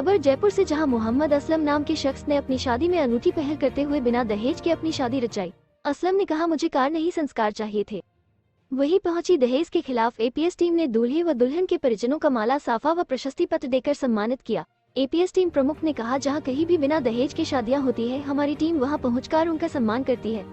खबर जयपुर से, जहां मोहम्मद असलम नाम के शख्स ने अपनी शादी में अनूठी पहल करते हुए बिना दहेज के अपनी शादी रचाई। असलम ने कहा, मुझे कार नहीं संस्कार चाहिए थे। वहीं पहुंची दहेज के खिलाफ एपीएस टीम ने दूल्हे व दुल्हन के परिजनों का माला, साफा व प्रशस्ति पत्र देकर सम्मानित किया। एपीएस टीम प्रमुख ने कहा, जहां कहीं भी बिना दहेज के शादियां होती है, हमारी टीम वहां पहुंचकर उनका सम्मान करती है।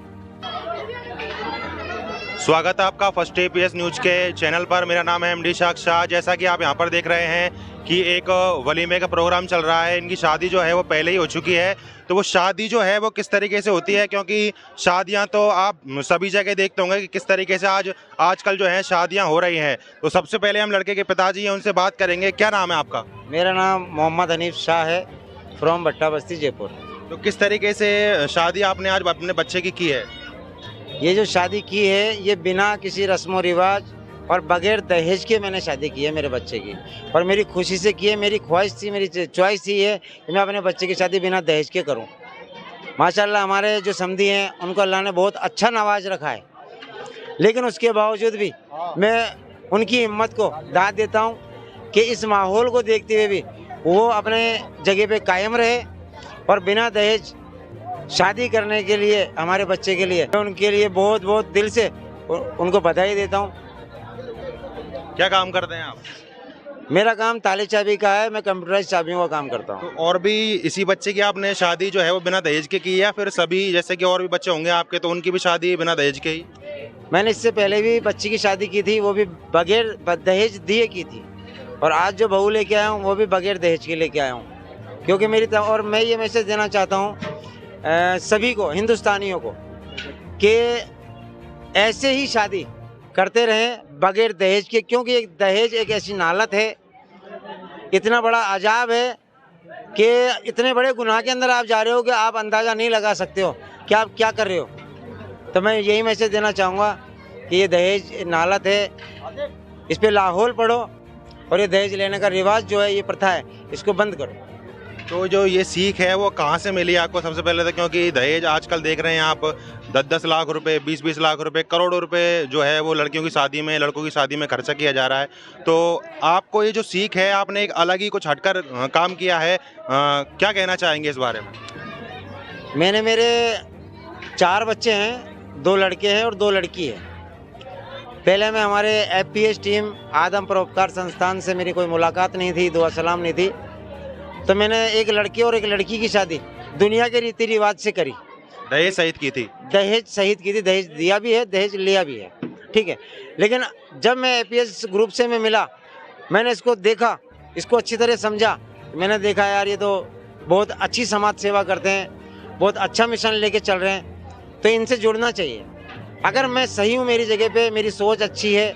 स्वागत है आपका फर्स्ट एपीएस न्यूज के चैनल पर। मेरा नाम है एमडी शाह। जैसा कि आप यहां पर देख रहे हैं कि एक वलीमे का प्रोग्राम चल रहा है। इनकी शादी जो है वो पहले ही हो चुकी है। तो वो शादी जो है वो किस तरीके से होती है, क्योंकि शादियां तो आप सभी जगह देखते होंगे कि किस तरीके से आजकल जो है शादियां हो रही हैं। तो सबसे पहले हम लड़के के पिताजी हैं, उनसे बात करेंगे। क्या नाम है आपका? मेरा नाम मोहम्मद हनीफ शाह है, फ्रॉम भट्टा बस्ती, जयपुर। तो किस तरीके से शादी आपने आज अपने बच्चे की है? ये जो शादी की है ये बिना किसी रस्म रिवाज और बगैर दहेज के मैंने शादी की है मेरे बच्चे की, और मेरी खुशी से की है। मेरी ख्वाहिश थी, मेरी चॉइस थी है कि मैं अपने बच्चे की शादी बिना दहेज के करूं। माशाल्लाह हमारे जो समधी हैं उनको अल्लाह ने बहुत अच्छा नवाज रखा है, लेकिन उसके बावजूद भी मैं उनकी हिम्मत को दाद देता हूं कि इस माहौल को देखते हुए भी वो अपने जगह पे कायम रहे और बिना दहेज शादी करने के लिए हमारे बच्चे के लिए मैं उनके लिए बहुत बहुत दिल से उनको बधाई देता हूं। क्या काम करते हैं आप? मेरा काम ताले चाबी का है, मैं कंप्यूटराइज चाबियों का काम करता हूं। तो और भी इसी बच्चे की आपने शादी जो है वो बिना दहेज के की, या फिर सभी जैसे कि और भी बच्चे होंगे आपके तो उनकी भी शादी बिना दहेज के ही? मैंने इससे पहले भी बच्ची की शादी की थी, वो भी बगैर दहेज दिए की थी, और आज जो बहू लेके आया हूँ वो भी बगैर दहेज के लेके आया हूँ। क्योंकि और मैं ये मैसेज देना चाहता हूँ सभी को, हिंदुस्तानियों को, कि ऐसे ही शादी करते रहें बगैर दहेज के, क्योंकि एक दहेज एक ऐसी नालत है, इतना बड़ा अजाब है कि इतने बड़े गुनाह के अंदर आप जा रहे हो कि आप अंदाज़ा नहीं लगा सकते हो कि आप क्या कर रहे हो। तो मैं यही मैसेज देना चाहूँगा कि ये दहेज नालत है, इस पर लाहौल पढ़ो, और ये दहेज लेने का रिवाज जो है, ये प्रथा है, इसको बंद करो। तो जो ये सीख है वो कहाँ से मिली आपको सबसे पहले? तो क्योंकि दहेज आजकल देख रहे हैं आप 10-10 लाख रुपए, 20-20 लाख रुपए, करोड़ों रुपए जो है वो लड़कियों की शादी में, लड़कों की शादी में खर्चा किया जा रहा है। तो आपको ये जो सीख है, आपने एक अलग ही कुछ हटकर काम किया है, क्या कहना चाहेंगे इस बारे में? मेरे 4 बच्चे हैं, 2 लड़के हैं और 2 लड़की है। पहले मैं हमारे एपीएस टीम आदम परोपकार संस्थान से मेरी कोई मुलाकात नहीं थी, दुआ सलाम नहीं थी, तो मैंने एक लड़के और एक लड़की की शादी दुनिया के रीति रिवाज से करी। दहेज सहित की थी? दहेज सहित की थी, दहेज दिया भी है, दहेज लिया भी है, ठीक है। लेकिन जब मैं एपीएस ग्रुप से मैं मिला, मैंने इसको देखा, इसको अच्छी तरह समझा। मैंने देखा यार ये तो बहुत अच्छी समाज सेवा करते हैं, बहुत अच्छा मिशन लेके चल रहे हैं, तो इनसे जुड़ना चाहिए। अगर मैं सही हूँ, मेरी जगह पे मेरी सोच अच्छी है,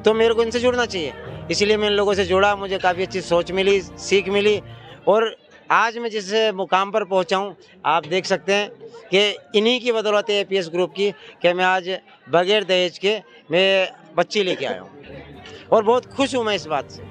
तो मेरे को इनसे जुड़ना चाहिए। इसलिए मैं इन लोगों से जुड़ा, मुझे काफ़ी अच्छी सोच मिली, सीख मिली, और आज मैं जिस मुकाम पर पहुंचा हूं, आप देख सकते हैं कि इन्हीं की बदौलत है एपीएस ग्रुप की, कि मैं आज बगैर दहेज के मैं बच्ची लेके आया हूं, और बहुत खुश हूं मैं इस बात से।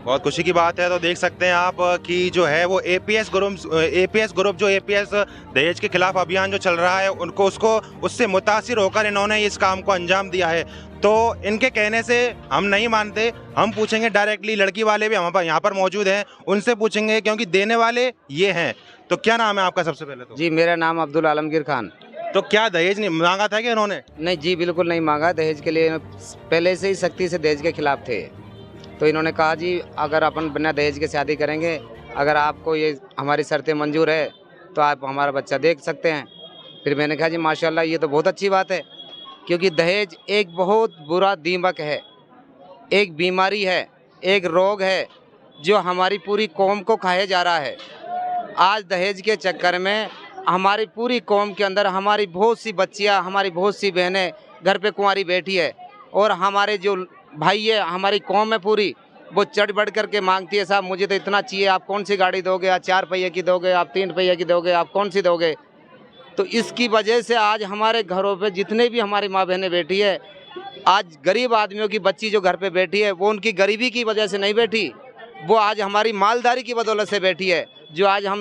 बहुत खुशी की बात है। तो देख सकते हैं आप कि जो है वो एपीएस ग्रुप जो एपीएस दहेज के खिलाफ अभियान जो चल रहा है, उससे मुतासिर होकर इन्होंने इस काम को अंजाम दिया है। तो इनके कहने से हम नहीं मानते, हम पूछेंगे डायरेक्टली। लड़की वाले भी हम यहाँ पर मौजूद हैं, उनसे पूछेंगे, क्योंकि देने वाले ये हैं। तो क्या नाम है आपका सबसे पहले? तो जी, मेरा नाम अब्दुल आलमगीर खान। तो क्या दहेज नहीं मांगा था कि इन्होंने? नहीं जी, बिल्कुल नहीं मांगा दहेज के लिए। पहले से ही सख्ती से दहेज के खिलाफ थे। तो इन्होंने कहा जी अगर अपन बिना दहेज के शादी करेंगे, अगर आपको ये हमारी शर्तें मंजूर है तो आप हमारा बच्चा देख सकते हैं। फिर मैंने कहा जी माशाल्लाह ये तो बहुत अच्छी बात है, क्योंकि दहेज एक बहुत बुरा दीमक है, एक बीमारी है, एक रोग है जो हमारी पूरी कौम को खाए जा रहा है। आज दहेज के चक्कर में हमारी पूरी कौम के अंदर हमारी बहुत सी बच्चियां, हमारी बहुत सी बहनें घर पे कुंवारी बैठी है, और हमारे जो भाई है, हमारी कौम है पूरी, वो चढ़ बढ़ करके मांगती है, साहब मुझे तो इतना चाहिए, आप कौन सी गाड़ी दोगे, आप 4 पहिए की दोगे, आप 3 पहिए की दोगे, आप कौन सी दोगे। तो इसकी वजह से आज हमारे घरों पे जितने भी हमारी माँ बहनें बैठी है, आज गरीब आदमियों की बच्ची जो घर पे बैठी है, वो उनकी गरीबी की वजह से नहीं बैठी, वो आज हमारी मालदारी की बदौलत से बैठी है। जो आज हम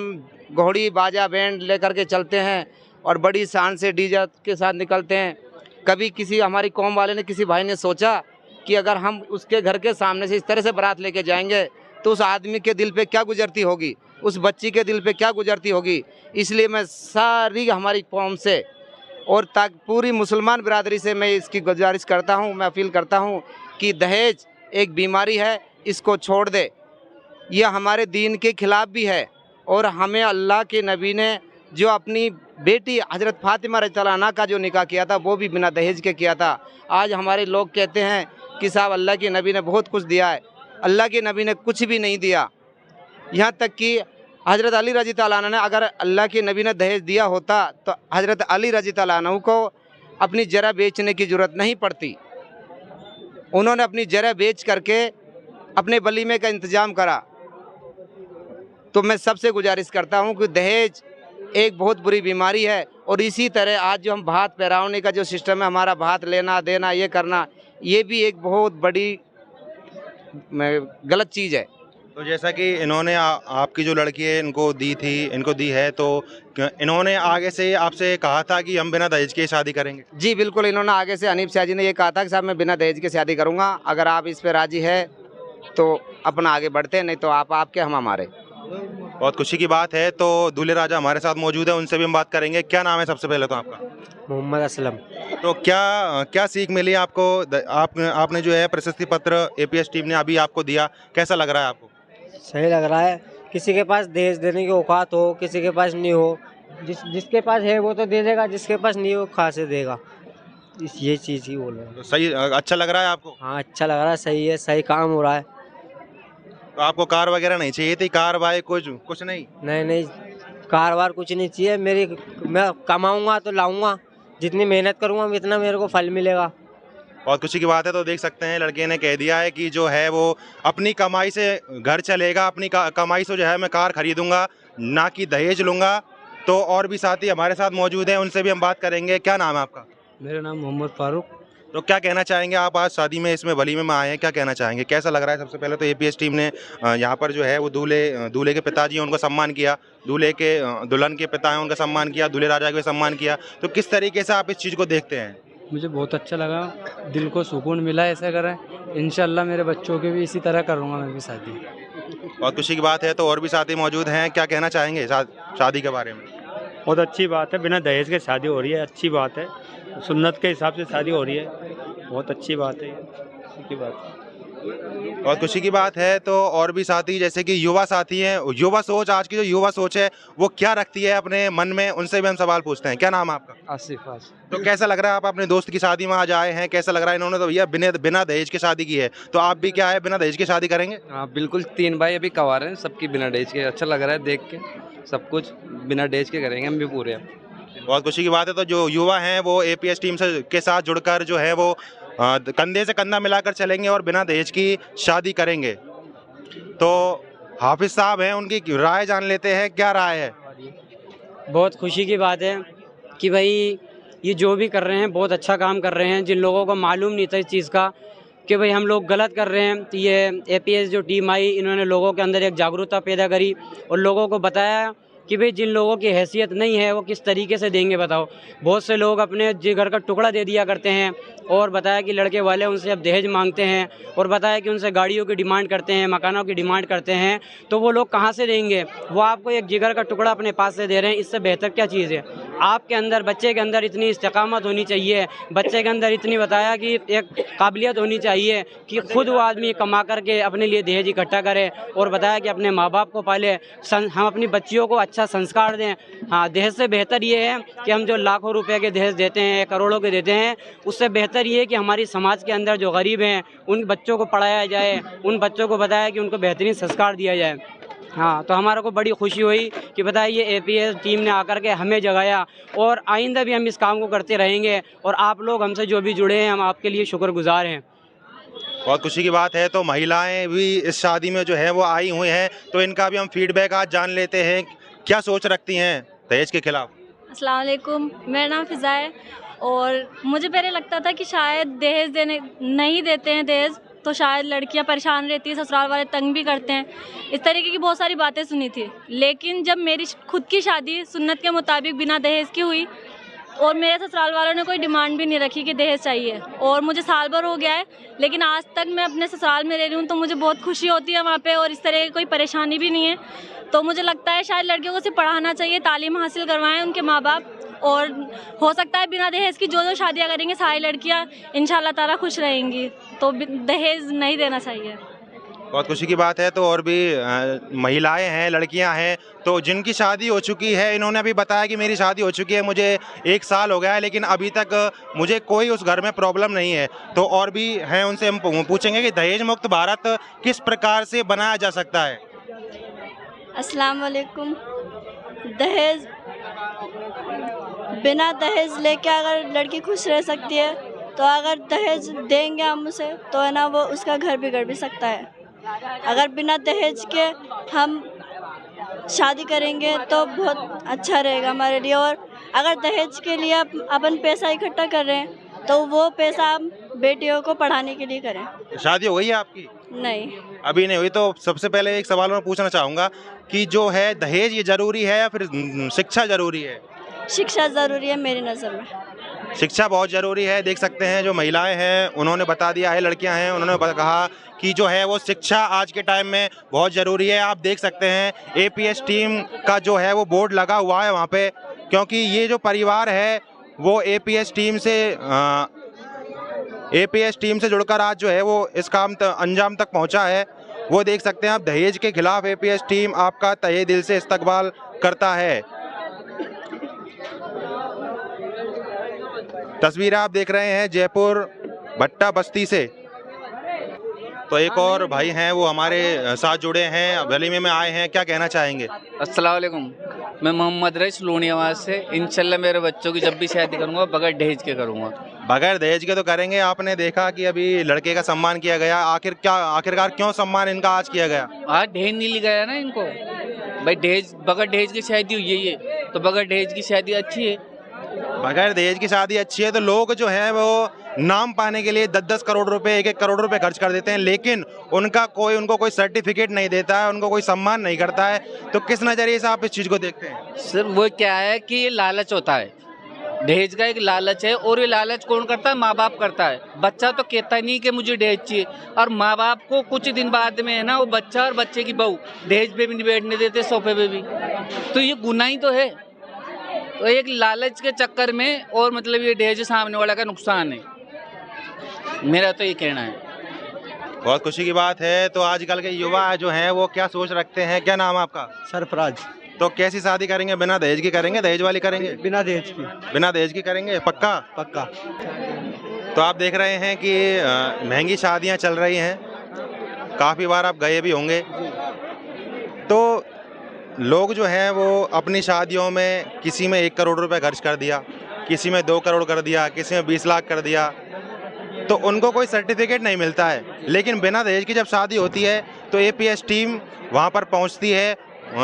घोड़ी बाजा बैंड लेकर के चलते हैं और बड़ी शान से डीजे के साथ निकलते हैं। कभी किसी हमारी कौम वाले ने, किसी भाई ने सोचा कि अगर हम उसके घर के सामने से इस तरह से बारात लेके जाएंगे तो उस आदमी के दिल पे क्या गुजरती होगी, उस बच्ची के दिल पे क्या गुजरती होगी। इसलिए मैं सारी हमारी कौम से और तक पूरी मुसलमान बिरादरी से मैं इसकी गुजारिश करता हूँ, मैं अपील करता हूँ कि दहेज एक बीमारी है, इसको छोड़ दे। ये हमारे दीन के खिलाफ भी है। और हमें अल्लाह के नबी ने जो अपनी बेटी हज़रत फ़ातिमा रज़ियल्लाहु अन्हा का जो निकाह किया था वो भी बिना दहेज के किया था। आज हमारे लोग कहते हैं कि साहब अल्लाह के नबी ने बहुत कुछ दिया है, अल्लाह के नबी ने कुछ भी नहीं दिया। यहाँ तक कि हज़रत अली रज़ी तआला अन्हु ने, अगर अल्लाह के नबी ने दहेज दिया होता तो हज़रत अली रज़ी तआला अन्हु को अपनी जरा बेचने की ज़रूरत नहीं पड़ती। उन्होंने अपनी जरा बेच करके अपने वलीमे का इंतज़ाम करा। तो मैं सबसे गुजारिश करता हूँ कि दहेज एक बहुत बुरी बीमारी है। और इसी तरह आज जो हम भात पहरावने का जो सिस्टम है, हमारा भात लेना देना ये करना, ये भी एक बहुत बड़ी गलत चीज़ है। तो जैसा कि इन्होंने आपकी जो लड़की है इनको दी है, तो इन्होंने आगे से आपसे कहा था कि हम बिना दहेज के शादी करेंगे? जी बिल्कुल, इन्होंने आगे से हनीफ शाह जी ने ये कहा था कि साहब मैं बिना दहेज के शादी करूँगा, अगर आप इस पे राज़ी है तो अपना आगे बढ़ते हैं, नहीं तो आप आपके हम हमारे। बहुत खुशी की बात है। तो दूल्हे राजा हमारे साथ मौजूद है, उनसे भी हम बात करेंगे। क्या नाम है सबसे पहले तो आपका? मोहम्मद असलम। तो क्या सीख मिली आपको? आपने जो है प्रशस्ति पत्र एपीएस टीम ने अभी आपको दिया, कैसा लग रहा है आपको? सही लग रहा है। किसी के पास दहेज देने की औकात हो, किसी के पास नहीं हो, जिसके पास है वो तो दे देगा, जिसके पास नहीं हो कहाँ से देगा। ये चीज़ ही बोल रहे हैं। तो सही, अच्छा लग रहा है आपको? हाँ अच्छा लग रहा है, सही है, सही काम हो रहा है। तो आपको कार वगैरह नहीं चाहिए थी? कार बाइक कुछ नहीं? नहीं, कारोबार कुछ नहीं चाहिए। मैं कमाऊँगा तो लाऊँगा, जितनी मेहनत करूँगा इतना मेरे को फल मिलेगा। बहुत खुशी की बात है। तो देख सकते हैं लड़के ने कह दिया है कि जो है वो अपनी कमाई से घर चलेगा, अपनी कमाई से जो है मैं कार खरीदूंगा, ना कि दहेज लूँगा। तो और भी साथी हमारे साथ मौजूद हैं, उनसे भी हम बात करेंगे। क्या नाम है आपका? मेरा नाम मोहम्मद फारूक। तो क्या कहना चाहेंगे आप? आज शादी में इसमें वलीमे में आए हैं, क्या कहना चाहेंगे? कैसा लग रहा है? सबसे पहले तो एपीएस टीम ने यहाँ पर जो है वो दूल्हे के पिताजी हैं उनको सम्मान किया, दुल्हन के पिता हैं उनका सम्मान किया, दूल्हे राजा को सम्मान किया। तो किस तरीके से आप इस चीज़ को देखते हैं? मुझे बहुत अच्छा लगा, दिल को सुकून मिला। ऐसा करें इंशाल्लाह, मेरे बच्चों की भी इसी तरह करूँगा मैं भी शादी। बहुत खुशी की बात है। तो और भी साथी मौजूद हैं, क्या कहना चाहेंगे शादी के बारे में? बहुत अच्छी बात है, बिना दहेज के शादी हो रही है, अच्छी बात है। सुन्नत के हिसाब से शादी हो रही है, बहुत अच्छी बात है, की बात है। बहुत खुशी की बात है। तो और भी साथी जैसे कि युवा साथी हैं, युवा सोच, आज की जो युवा सोच है वो क्या रखती है अपने मन में, उनसे भी हम सवाल पूछते हैं। क्या नाम है आपका? आसिफ। तो कैसा लग रहा है, आप अपने दोस्त की शादी में आज आए हैं, कैसा लग रहा है? इन्होंने तो भैया बिना दहेज की शादी की है, तो आप भी क्या है बिना दहेज की शादी करेंगे? हाँ बिल्कुल, 3 भाई अभी कवार हैं, सबकी बिना दहेज के। अच्छा लग रहा है देख के, सब कुछ बिना दहेज के करेंगे हम भी पूरे। बहुत खुशी की बात है। तो जो युवा हैं वो एपीएस टीम के साथ जुड़कर जो है वो कंधे से कंधा मिलाकर चलेंगे और बिना दहेज की शादी करेंगे। तो हाफिज साहब हैं, उनकी राय जान लेते हैं, क्या राय है? बहुत खुशी की बात है कि भाई ये जो भी कर रहे हैं बहुत अच्छा काम कर रहे हैं। जिन लोगों को मालूम नहीं था इस चीज़ का कि भाई हम लोग गलत कर रहे हैं, तो ये एपीएस जो टीम आई, इन्होंने लोगों के अंदर एक जागरूकता पैदा करी और लोगों को बताया कि भाई जिन लोगों की हैसियत नहीं है वो किस तरीके से देंगे बताओ। बहुत से लोग अपने जिगर का टुकड़ा दे दिया करते हैं और बताया कि लड़के वाले उनसे अब दहेज मांगते हैं और बताया कि उनसे गाड़ियों की डिमांड करते हैं, मकानों की डिमांड करते हैं। तो वो लोग कहाँ से देंगे? वो आपको एक जिगर का टुकड़ा अपने पास से दे रहे हैं, इससे बेहतर क्या चीज़ है? आपके अंदर, बच्चे के अंदर इतनी इस्तेकामत होनी चाहिए, बच्चे के अंदर इतनी बताया कि एक काबिलियत होनी चाहिए कि खुद वो आदमी कमा करके अपने लिए दहेज इकट्ठा करे और बताया कि अपने माँ बाप को पाले, हम अपनी बच्चियों को अच्छा संस्कार दें। हाँ, दहेज से बेहतर ये है कि हम जो लाखों रुपए के दहेज देते हैं, करोड़ों के देते हैं, उससे बेहतर ये है कि हमारी समाज के अंदर जो गरीब हैं उन बच्चों को पढ़ाया जाए, उन बच्चों को बताया कि उनको बेहतरीन संस्कार दिया जाए। हाँ, तो हमारे को बड़ी खुशी हुई कि बताइए एपीएस टीम ने आकर के हमें जगाया और आइंदा भी हम इस काम को करते रहेंगे और आप लोग हमसे जो भी जुड़े हैं हम आपके लिए शुक्रगुजार हैं। बहुत खुशी की बात है। तो महिलाएं भी इस शादी में जो है वो आई हुई हैं, तो इनका भी हम फीडबैक आज जान लेते हैं, क्या सोच रखती हैं दहेज के खिलाफ। अस्सलाम वालेकुम, मेरा नाम फ़िज़ा है और मुझे पहले लगता था कि शायद दहेज नहीं देते हैं दहेज तो शायद लड़कियां परेशान रहती है, ससुराल वाले तंग भी करते हैं, इस तरीके की बहुत सारी बातें सुनी थी। लेकिन जब मेरी खुद की शादी सुन्नत के मुताबिक बिना दहेज की हुई और मेरे ससुराल वालों ने कोई डिमांड भी नहीं रखी कि दहेज चाहिए। और मुझे साल भर हो गया है, लेकिन आज तक मैं अपने ससुराल में रह रही हूँ, तो मुझे बहुत खुशी होती है वहाँ पे, और इस तरह की कोई परेशानी भी नहीं है। तो मुझे लगता है शायद लड़कियों को सिर्फ पढ़ाना चाहिए, तालीम हासिल करवाएं उनके माँ बाप, और हो सकता है बिना दहेज की जो शादियाँ करेंगे सारी लड़कियाँ इंशाल्लाह ताला खुश रहेंगी। तो दहेज नहीं देना चाहिए। बहुत खुशी की बात है। तो और भी महिलाएं हैं, लड़कियां हैं, तो जिनकी शादी हो चुकी है, इन्होंने अभी बताया कि मेरी शादी हो चुकी है, मुझे 1 साल हो गया है, लेकिन अभी तक मुझे कोई उस घर में प्रॉब्लम नहीं है। तो और भी हैं, उनसे हम पूछेंगे कि दहेज मुक्त भारत किस प्रकार से बनाया जा सकता है। अस्सलाम वालेकुम। दहेज, बिना दहेज लेके अगर लड़की खुश रह सकती है, तो अगर दहेज देंगे हम उसे, तो है ना वो उसका घर बिगड़ भी सकता है। अगर बिना दहेज के हम शादी करेंगे तो बहुत अच्छा रहेगा हमारे लिए। और अगर दहेज के लिए अपन पैसा इकट्ठा कर रहे हैं, तो वो पैसा हम बेटियों को पढ़ाने के लिए करें। शादी हो गई है आपकी? नहीं, अभी नहीं हुई। तो सबसे पहले एक सवाल मैं पूछना चाहूँगा कि जो है दहेज, ये ज़रूरी है या फिर शिक्षा ज़रूरी है? शिक्षा ज़रूरी है मेरी नज़र में। शिक्षा बहुत ज़रूरी है। देख सकते हैं जो महिलाएं हैं उन्होंने बता दिया है, लड़कियां हैं उन्होंने कहा कि जो है वो शिक्षा आज के टाइम में बहुत ज़रूरी है। आप देख सकते हैं एपीएस टीम का जो है वो बोर्ड लगा हुआ है वहाँ पे, क्योंकि ये जो परिवार है वो एपीएस टीम से जुड़कर आज जो है वो इस काम अंजाम तक पहुँचा है। वो देख सकते हैं आप, दहेज के खिलाफ एपीएस टीम आपका तहे दिल से इस्तकबाल करता है। तस्वीर आप देख रहे हैं जयपुर भट्टा बस्ती से। तो एक और भाई हैं, वो हमारे साथ जुड़े हैं, वलीमे में आए हैं, क्या कहना चाहेंगे? अस्सलाम वालेकुम। मैं मोहम्मद रईस लूनियावाद से। इंशाल्लाह मेरे बच्चों की जब भी शादी करूंगा बगैर दहेज के करूंगा। बगैर दहेज के तो करेंगे। आपने देखा कि अभी लड़के का सम्मान किया गया, आखिरकार क्यों सम्मान इनका आज किया गया? आज दहेज नहीं लिया ना इनको भाई। दहेज, बगैर दहेज की शादी हुई है ये, तो बगैर दहेज की शादी अच्छी है। बगैर दहेज की शादी अच्छी है। तो लोग जो है वो नाम पाने के लिए 10-10 करोड़ रुपए, 1-1 करोड़ रुपए खर्च कर देते हैं, लेकिन उनको कोई सर्टिफिकेट नहीं देता है, उनको कोई सम्मान नहीं करता है। तो किस नज़रिए से आप इस चीज़ को देखते हैं? सर वो क्या है कि ये लालच होता है, दहेज का एक लालच है। और ये लालच कौन करता है? माँ बाप करता है। बच्चा तो कहता नहीं कि मुझे दहेज चाहिए, और माँ बाप को कुछ दिन बाद में है ना वो बच्चा और बच्चे की बहू दहेज पे भी नहीं बैठने देते, सोफे पे भी। तो ये गुनाह ही तो है। तो एक लालच के चक्कर में, और मतलब ये दहेज सामने वाला का नुकसान है, मेरा तो ये कहना है। बहुत खुशी की बात है। तो आजकल के युवा जो हैं वो क्या सोच रखते हैं? क्या नाम है आपका? सरफराज। तो कैसी शादी करेंगे? बिना दहेज की करेंगे, दहेज वाली करेंगे? बिना दहेज की। बिना दहेज की करेंगे, पक्का? पक्का। तो आप देख रहे हैं कि महंगी शादियां चल रही हैं, काफ़ी बार आप गए भी होंगे। तो लोग जो हैं वो अपनी शादियों में किसी में 1 करोड़ रुपए खर्च कर दिया, किसी में 2 करोड़ कर दिया, किसी में 20 लाख कर दिया, तो उनको कोई सर्टिफिकेट नहीं मिलता है। लेकिन बिना दहेज की जब शादी होती है तो एपीएस टीम वहाँ पर पहुँचती है,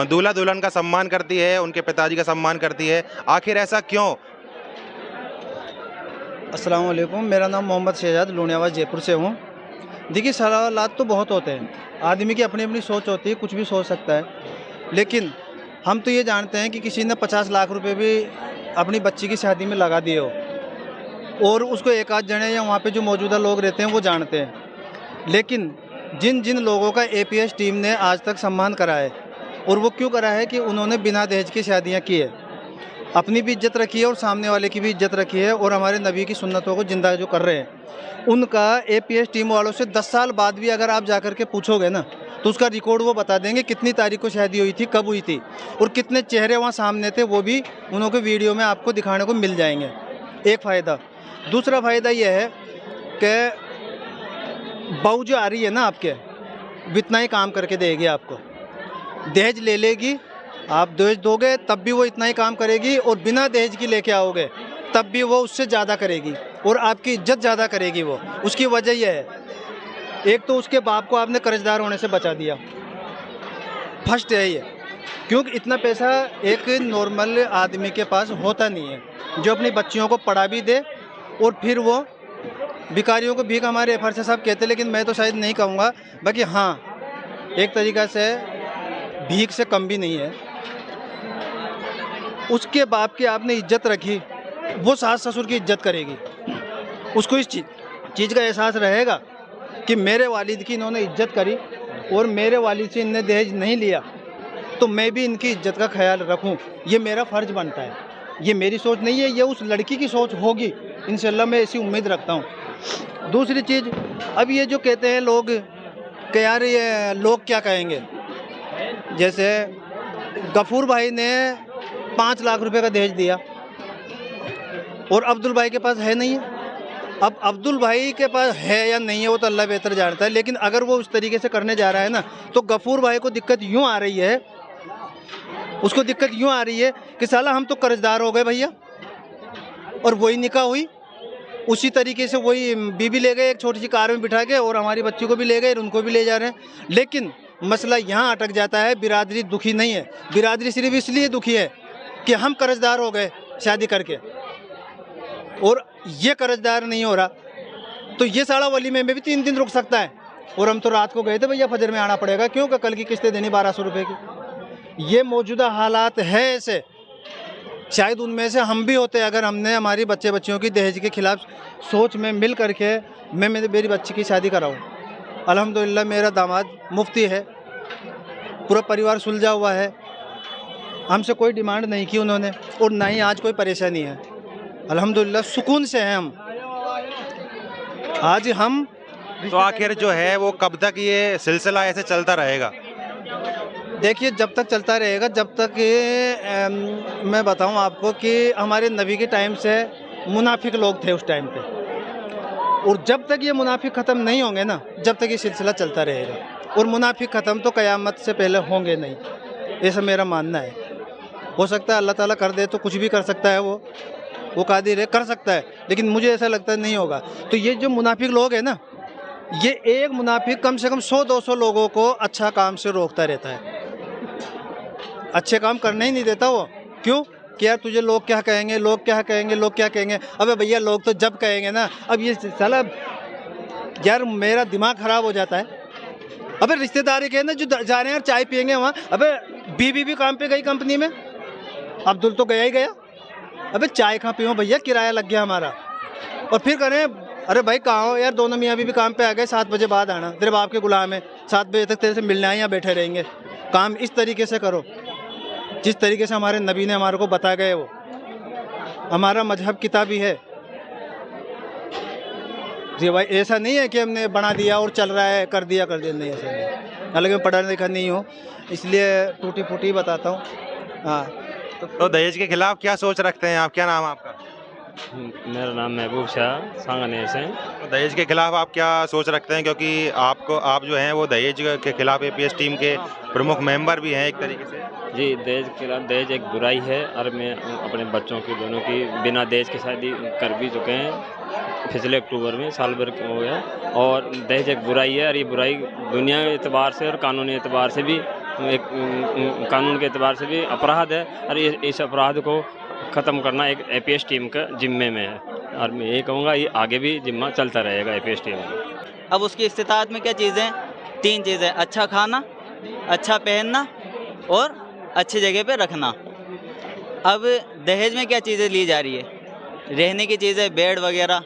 दूल्हा दुल्हन का सम्मान करती है, उनके पिताजी का सम्मान करती है। आखिर ऐसा क्यों? अस्सलाम वालेकुम, मेरा नाम मोहम्मद शहजाद लूनियावाद जयपुर से हूँ। देखिए सवालात तो बहुत होते हैं, आदमी की अपनी अपनी सोच होती है, कुछ भी सोच सकता है। लेकिन हम तो ये जानते हैं कि किसी ने 50 लाख रुपए भी अपनी बच्ची की शादी में लगा दिए हो, और उसको एक आध जने या वहाँ पे जो मौजूदा लोग रहते हैं वो जानते हैं। लेकिन जिन जिन लोगों का एपीएस टीम ने आज तक सम्मान करा है, और वो क्यों करा है कि उन्होंने बिना दहेज की शादियाँ की है, अपनी भी इज्जत रखी है और सामने वाले की भी इज्जत रखी है, और हमारे नबी की सुन्नतों को जिंदा जो कर रहे हैं, उनका एपीएस टीम वालों से 10 साल बाद भी अगर आप जाकर के पूछोगे ना, तो उसका रिकॉर्ड वो बता देंगे कितनी तारीख को शादी हुई थी, कब हुई थी, और कितने चेहरे वहाँ सामने थे, वो भी उन्होंने वीडियो में आपको दिखाने को मिल जाएंगे। एक फ़ायदा। दूसरा फ़ायदा ये है कि बहू जो आ रही है ना आपके, वो इतना ही काम करके देगी आपको। दहेज ले लेगी, आप दहेज दोगे तब भी वो इतना ही काम करेगी, और बिना दहेज की लेके आओगे तब भी वो उससे ज़्यादा करेगी, और आपकी इज्जत ज़्यादा करेगी वो। उसकी वजह यह है, एक तो उसके बाप को आपने कर्जदार होने से बचा दिया, फर्स्ट है ये, क्योंकि इतना पैसा एक नॉर्मल आदमी के पास होता नहीं है जो अपनी बच्चियों को पढ़ा भी दे, और फिर वो भिखारियों को भीख, हमारे एफर से सब कहते, लेकिन मैं तो शायद नहीं कहूँगा, बाकी हाँ एक तरीक़ा से भीख से कम भी नहीं है। उसके बाप की आपने इज्जत रखी, वो सास ससुर की इज्जत करेगी, उसको इस चीज़ का एहसास रहेगा कि मेरे वालिद की इन्होंने इज्जत करी और मेरे वालिद से इनने दहेज नहीं लिया, तो मैं भी इनकी इज्जत का ख्याल रखूं, ये मेरा फ़र्ज़ बनता है। ये मेरी सोच नहीं है, ये उस लड़की की सोच होगी, इंशाल्लाह मैं ऐसी उम्मीद रखता हूं। दूसरी चीज़, अब ये जो कहते हैं लोग कि यार ये लोग क्या कहेंगे, जैसे गफूर भाई ने 5 लाख रुपए का दहेज दिया और अब्दुल भाई के पास है नहीं है। अब अब्दुल भाई के पास है या नहीं है वो तो अल्लाह बेहतर जानता है, लेकिन अगर वो उस तरीके से करने जा रहा है ना, तो गफूर भाई को दिक्कत यूँ आ रही है, उसको दिक्कत यूँ आ रही है कि साला हम तो कर्जदार हो गए भैया, और वही निकाह हुई उसी तरीके से, वही बीबी ले गए एक छोटी सी कार में बिठा के और हमारी बच्ची को भी ले गए, उनको भी ले जा रहे हैं। लेकिन मसला यहाँ अटक जाता है, बिरादरी दुखी नहीं है, बिरादरी सिर्फ इसलिए दुखी है कि हम कर्जदार हो गए शादी करके और ये कर्जदार नहीं हो रहा, तो ये साला वलीमे में भी 3 दिन रुक सकता है। और हम तो रात को गए थे भैया, फजर में आना पड़ेगा, क्यों कि कल की किस्तें देनी 1200 रुपये की। ये मौजूदा हालात है ऐसे, शायद उनमें से हम भी होते अगर हमने हमारी बच्चियों की दहेज के खिलाफ सोच में मिल करके मैं मेरी बच्ची की शादी कराऊँ। अल्हम्दुलिल्लाह मेरा दामाद मुफ्ती है, पूरा परिवार सुलझा हुआ है, हमसे कोई डिमांड नहीं की उन्होंने और ना ही आज कोई परेशानी है। अल्हम्दुलिल्लाह सुकून से हैं हम। आज हम तो आखिर जो है वो कब तक ये सिलसिला ऐसे चलता रहेगा? देखिए, जब तक चलता रहेगा, जब तक मैं बताऊं आपको कि हमारे नबी के टाइम से मुनाफिक लोग थे उस टाइम पे, और जब तक ये मुनाफिक ख़त्म नहीं होंगे ना, जब तक ये सिलसिला चलता रहेगा। और मुनाफिक ख़त्म तो क़यामत से पहले होंगे नहीं, ऐसा मेरा मानना है। हो सकता है अल्लाह ताला कर दे तो कुछ भी कर सकता है, वो कादिर है, कर सकता है, लेकिन मुझे ऐसा लगता है नहीं होगा। तो ये जो मुनाफिक लोग हैं ना, ये एक मुनाफिक कम से कम 100-200 लोगों को अच्छा काम से रोकता रहता है, अच्छे काम करने ही नहीं देता वो। क्यों? कि यार तुझे लोग क्या कहेंगे, लोग क्या कहेंगे, लोग क्या कहेंगे। अबे भैया लोग तो जब कहेंगे ना, अब ये साला यार मेरा दिमाग ख़राब हो जाता है। अबे रिश्तेदारी के ना जो जा रहे हैं यार चाय पियेंगे वहाँ, अबे बीबी भी काम पे गई कंपनी में, अब्दुल तो गया ही गया, अबे चाय कहाँ पियो भैया, किराया लग गया हमारा। और फिर करें अरे भाई कहाँ हो यार, दोनों मियाँ बीवी काम पे आ गए, 7 बजे बाद आना, तेरे बाप के गुलाम है, 7 बजे तक तेरे से मिलना है, यहाँ बैठे रहेंगे। काम इस तरीके से करो जिस तरीके से हमारे नबी ने हमारे को बता गए, वो हमारा मजहब किताबी है जी भाई। ऐसा नहीं है कि हमने बना दिया और चल रहा है, कर दिया नहीं, ऐसा नहीं। हालांकि मैं पढ़ा लिखा नहीं हूँ, इसलिए टूटी फूटी बताता हूँ। हाँ, तो दहेज के खिलाफ क्या सोच रखते हैं आप? क्या नाम है आपका? मेरा नाम महबूब शाह सांगनेर से। तो दहेज के खिलाफ आप क्या सोच रखते हैं, क्योंकि आप जो हैं वो दहेज के खिलाफ एपीएस टीम के प्रमुख मेंबर भी हैं एक तरीके से? जी, दहेज के खिलाफ, दहेज एक बुराई है और मैं अपने बच्चों की दोनों की बिना दहेज की शादी कर भी चुके हैं पिछले अक्टूबर में, साल भर हो गया। और दहेज एक बुराई है और ये बुराई दुनिया के एतबार से और कानूनी एतबार से भी, एक कानून के एतबार से भी अपराध है, और इस अपराध को ख़त्म करना एक एपीएस टीम का जिम्मे में है। और मैं ये कहूँगा ये आगे भी जिम्मा चलता रहेगा एपीएस टीम का। अब उसकी इस्तिताअत में क्या चीज़ें, 3 चीज़ें, अच्छा खाना, अच्छा पहनना और अच्छी जगह पे रखना। अब दहेज में क्या चीज़ें ली जा रही है, रहने की चीज़ें, बेड वगैरह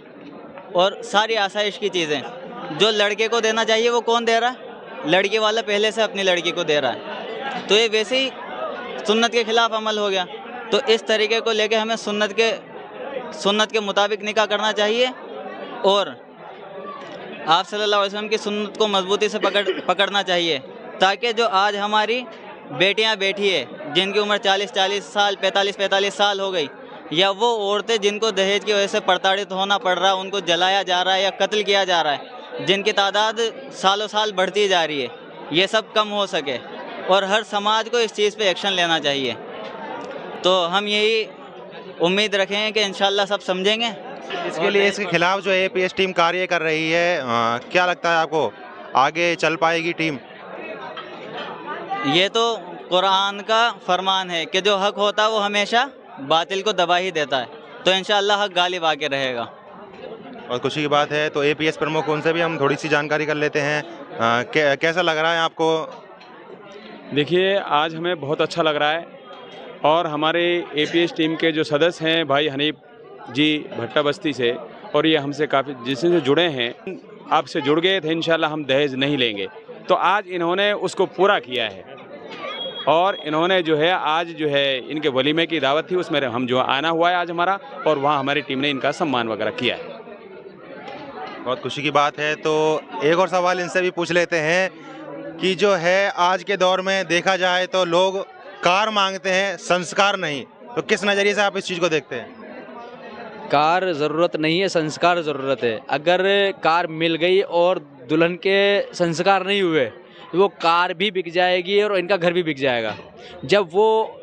और सारी आसाइश की चीज़ें जो लड़के को देना चाहिए वो कौन दे रहा है? लड़की वाला पहले से अपनी लड़की को दे रहा है, तो ये वैसे ही सुन्नत के ख़िलाफ़ अमल हो गया। तो इस तरीके को लेके हमें सुन्नत के मुताबिक निकाह करना चाहिए और आप सल्लल्लाहु अलैहि वसल्लम की सुन्नत को मजबूती से पकड़ना चाहिए, ताकि जो आज हमारी बेटियां बैठी है जिनकी उम्र 40-40 साल, 45-45 साल हो गई, या वो औरतें जिनको दहेज की वजह से प्रताड़ित होना पड़ रहा है, उनको जलाया जा रहा है या कत्ल किया जा रहा है, जिनकी तादाद सालों साल बढ़ती जा रही है, ये सब कम हो सके और हर समाज को इस चीज़ पे एक्शन लेना चाहिए। तो हम यही उम्मीद रखें कि इंशाल्लाह सब समझेंगे। इसके लिए इसके खिलाफ जो एपीएस टीम कार्य कर रही है, क्या लगता है आपको आगे चल पाएगी टीम? ये तो कुरान का फरमान है कि जो हक होता है वो हमेशा बातिल को दबा ही देता है, तो इंशाअल्लाह हक गालिब आके रहेगा। और खुशी की बात है, तो एपीएस प्रमुख उनसे भी हम थोड़ी सी जानकारी कर लेते हैं। कैसा लग रहा है आपको? देखिए, आज हमें बहुत अच्छा लग रहा है और हमारे एपीएस टीम के जो सदस्य हैं भाई हनीफ जी भट्टा बस्ती से, और ये हमसे काफ़ी जिससे जुड़े हैं, आपसे जुड़ गए थे इंशाल्लाह हम दहेज नहीं लेंगे, तो आज इन्होंने उसको पूरा किया है। और इन्होंने जो है आज जो है इनके वलीमे की दावत थी, उसमें हम जो आना हुआ है आज हमारा, और वहाँ हमारी टीम ने इनका सम्मान वगैरह किया है। बहुत खुशी की बात है। तो एक और सवाल इनसे भी पूछ लेते हैं कि जो है आज के दौर में देखा जाए तो लोग कार मांगते हैं, संस्कार नहीं, तो किस नज़रिए से आप इस चीज़ को देखते हैं? कार ज़रूरत नहीं है, संस्कार ज़रूरत है। अगर कार मिल गई और दुल्हन के संस्कार नहीं हुए तो वो कार भी बिक जाएगी और इनका घर भी बिक जाएगा। जब वो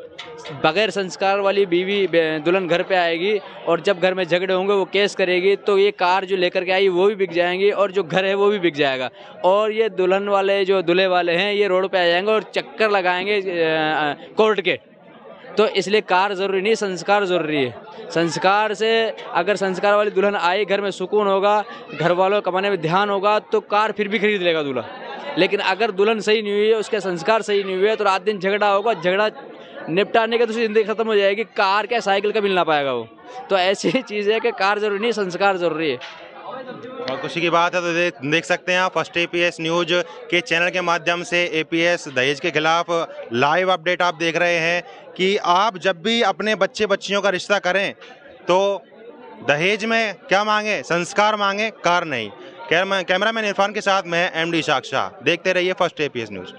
बगैर संस्कार वाली बीवी दुल्हन घर पे आएगी और जब घर में झगड़े होंगे वो केस करेगी, तो ये कार जो लेकर के आई वो भी बिक जाएंगी और जो घर है वो भी बिक जाएगा। और ये दुल्हन वाले जो दूल्हे वाले हैं ये रोड पे आ जाएंगे और चक्कर लगाएंगे कोर्ट के। तो इसलिए कार ज़रूरी नहीं, संस्कार ज़रूरी है। संस्कार से अगर संस्कार वाली दुल्हन आई, घर में सुकून होगा, घर वालों को कमाने में ध्यान होगा, तो कार फिर भी खरीद लेगा दूल्हा। लेकिन अगर दुल्हन सही नहीं हुई है, उसके संस्कार सही नहीं हुए, तो रात दिन झगड़ा होगा, झगड़ा निपटाने के तो उसकी ज़िंदगी ख़त्म हो जाएगी, कार क्या साइकिल का मिल ना पाएगा वो। तो ऐसी चीज़ है कि कार ज़रूरी नहीं, संस्कार ज़रूरी है। बहुत खुशी की बात है। तो देख सकते हैं आप फर्स्ट APS न्यूज़ के चैनल के माध्यम से APS दहेज के खिलाफ लाइव अपडेट आप देख रहे हैं कि आप जब भी अपने बच्चे बच्चियों का रिश्ता करें तो दहेज में क्या मांगे, संस्कार मांगे, कार नहीं। कैमरामैन इरफान के साथ मैं MD इशाक शाह। देखते रहिए फर्स्ट APS न्यूज़।